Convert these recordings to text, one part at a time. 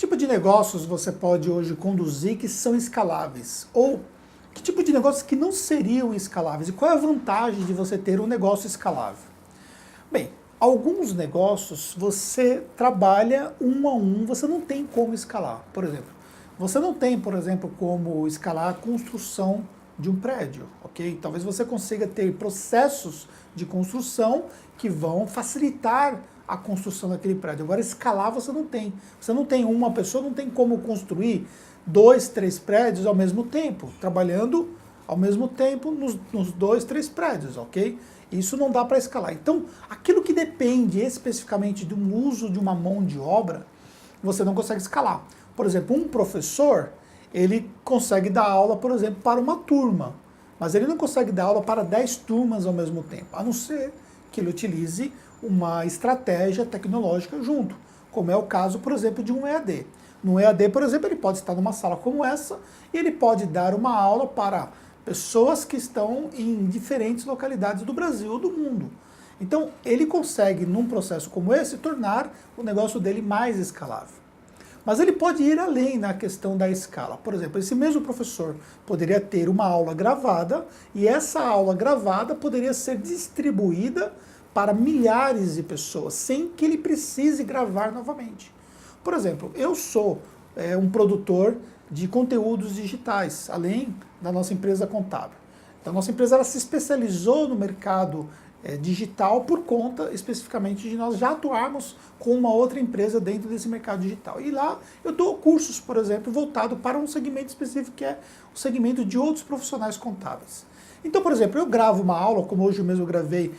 tipo de negócios você pode hoje conduzir que são escaláveis? Ou que tipo de negócios que não seriam escaláveis? E qual é a vantagem de você ter um negócio escalável? Bem, alguns negócios você trabalha um a um, você não tem como escalar. Por exemplo, você não tem, por exemplo, como escalar a construção de um prédio, ok? Talvez você consiga ter processos de construção que vão facilitar a construção daquele prédio. Agora, escalar você não tem. Você não tem uma pessoa, não tem como construir 2, 3 prédios ao mesmo tempo, trabalhando ao mesmo tempo nos 2, 3 prédios, ok? Isso não dá para escalar. Então, aquilo que depende especificamente do uso de uma mão de obra, você não consegue escalar. Por exemplo, um professor, ele consegue dar aula, por exemplo, para uma turma, mas ele não consegue dar aula para 10 turmas ao mesmo tempo, a não ser que ele utilize uma estratégia tecnológica junto, como é o caso, por exemplo, de um EAD. No EAD, por exemplo, ele pode estar numa sala como essa e ele pode dar uma aula para pessoas que estão em diferentes localidades do Brasil ou do mundo. Então, ele consegue, num processo como esse, tornar o negócio dele mais escalável. Mas ele pode ir além na questão da escala. Por exemplo, esse mesmo professor poderia ter uma aula gravada e essa aula gravada poderia ser distribuída para milhares de pessoas, sem que ele precise gravar novamente. Por exemplo, eu sou um produtor de conteúdos digitais, além da nossa empresa contábil. Então, a nossa empresa ela se especializou no mercado digital por conta especificamente de nós já atuarmos com uma outra empresa dentro desse mercado digital. E lá eu dou cursos, por exemplo, voltado para um segmento específico que é o segmento de outros profissionais contábeis. Então, por exemplo, eu gravo uma aula, como hoje mesmo eu gravei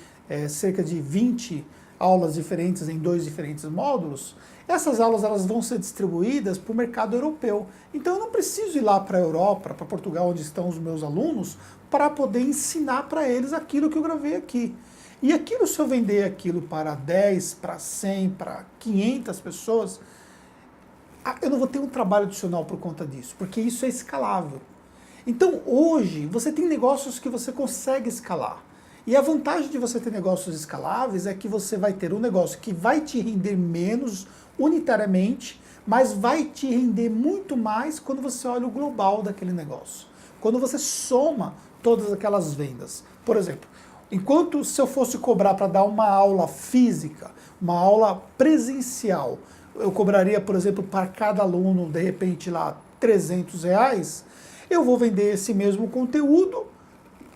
cerca de 20 aulas diferentes em 2 diferentes módulos. Essas aulas elas vão ser distribuídas para o mercado europeu. Então eu não preciso ir lá para a Europa, para Portugal, onde estão os meus alunos, para poder ensinar para eles aquilo que eu gravei aqui. E aquilo, se eu vender aquilo para 10, para 100, para 500 pessoas, eu não vou ter um trabalho adicional por conta disso, porque isso é escalável. Então hoje você tem negócios que você consegue escalar. E a vantagem de você ter negócios escaláveis é que você vai ter um negócio que vai te render menos unitariamente, mas vai te render muito mais quando você olha o global daquele negócio. Quando você soma todas aquelas vendas. Por exemplo, enquanto se eu fosse cobrar para dar uma aula física, uma aula presencial, eu cobraria, por exemplo, para cada aluno, de repente, lá, R$300, eu vou vender esse mesmo conteúdo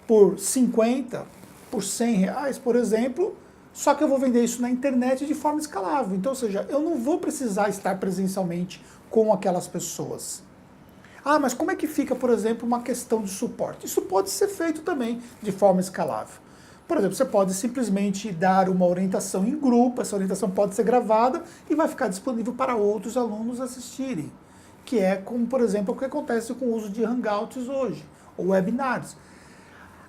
por 50, por R$100, por exemplo, só que eu vou vender isso na internet de forma escalável. Então, ou seja, eu não vou precisar estar presencialmente com aquelas pessoas. Ah, mas como é que fica, por exemplo, uma questão de suporte? Isso pode ser feito também de forma escalável. Por exemplo, você pode simplesmente dar uma orientação em grupo, essa orientação pode ser gravada e vai ficar disponível para outros alunos assistirem, que é como, por exemplo, o que acontece com o uso de Hangouts hoje, ou webinários.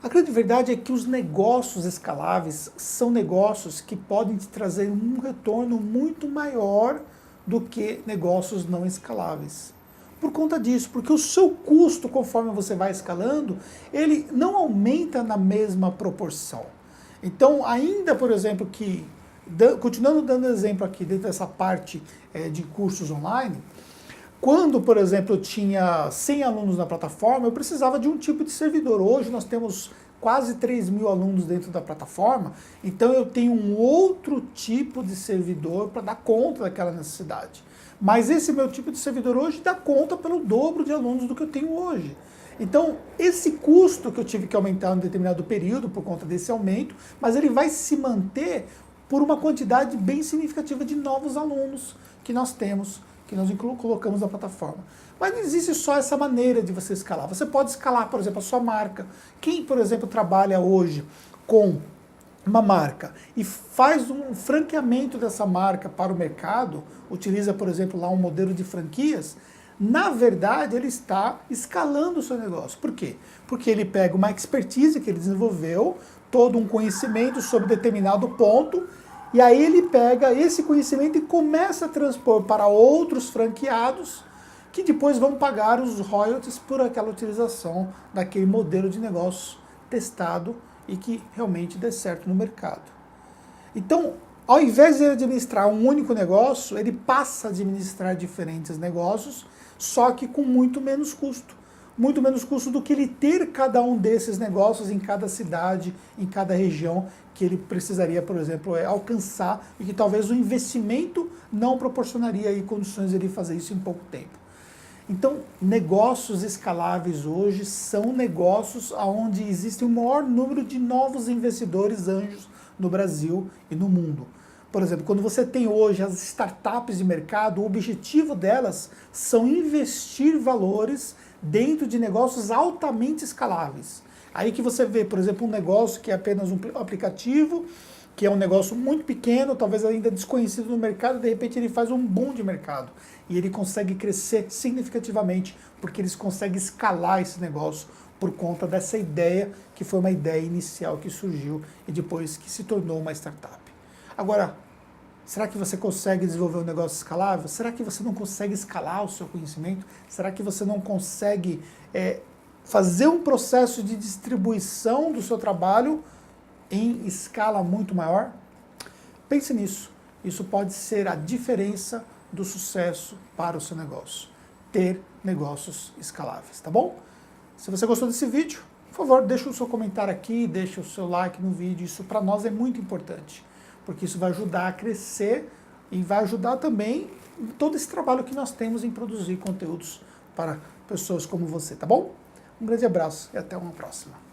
A grande verdade é que os negócios escaláveis são negócios que podem te trazer um retorno muito maior do que negócios não escaláveis. Por conta disso, porque o seu custo, conforme você vai escalando, ele não aumenta na mesma proporção. Então, ainda, por exemplo, continuando dando exemplo aqui dentro dessa parte de cursos online, quando, por exemplo, eu tinha 100 alunos na plataforma, eu precisava de um tipo de servidor. Hoje nós temos quase 3.000 alunos dentro da plataforma, então eu tenho um outro tipo de servidor para dar conta daquela necessidade. Mas esse meu tipo de servidor hoje dá conta pelo dobro de alunos do que eu tenho hoje. Então, esse custo que eu tive que aumentar em um determinado período por conta desse aumento, mas ele vai se manter por uma quantidade bem significativa de novos alunos que nós temos, que nós colocamos na plataforma. Mas não existe só essa maneira de você escalar. Você pode escalar, por exemplo, a sua marca. Quem, por exemplo, trabalha hoje com uma marca e faz um franqueamento dessa marca para o mercado, utiliza, por exemplo, lá um modelo de franquias, na verdade ele está escalando o seu negócio. Por quê? Porque ele pega uma expertise que ele desenvolveu, todo um conhecimento sobre determinado ponto, e aí ele pega esse conhecimento e começa a transpor para outros franqueados que depois vão pagar os royalties por aquela utilização daquele modelo de negócio testado e que realmente dê certo no mercado. Então, Ao invés de ele administrar um único negócio, ele passa a administrar diferentes negócios, só que com muito menos custo. Muito menos custo do que ele ter cada um desses negócios em cada cidade, em cada região que ele precisaria, por exemplo, alcançar e que talvez o investimento não proporcionaria aí condições de ele fazer isso em pouco tempo. Então, negócios escaláveis hoje são negócios onde existe o maior número de novos investidores anjos no Brasil e no mundo. Por exemplo, quando você tem hoje as startups de mercado, o objetivo delas são investir valores dentro de negócios altamente escaláveis. Aí que você vê, por exemplo, um negócio que é apenas um aplicativo, que é um negócio muito pequeno, talvez ainda desconhecido no mercado, de repente ele faz um boom de mercado. E ele consegue crescer significativamente, porque eles conseguem escalar esse negócio por conta dessa ideia, que foi uma ideia inicial que surgiu e depois que se tornou uma startup. Agora, será que você consegue desenvolver um negócio escalável? Será que você não consegue escalar o seu conhecimento? Será que você não consegue fazer um processo de distribuição do seu trabalho em escala muito maior? Pense nisso. Isso pode ser a diferença do sucesso para o seu negócio. Ter negócios escaláveis, tá bom? Se você gostou desse vídeo, por favor, deixa o seu comentário aqui, deixa o seu like no vídeo. Isso para nós é muito importante, porque isso vai ajudar a crescer e vai ajudar também todo esse trabalho que nós temos em produzir conteúdos para pessoas como você, tá bom? Um grande abraço e até uma próxima.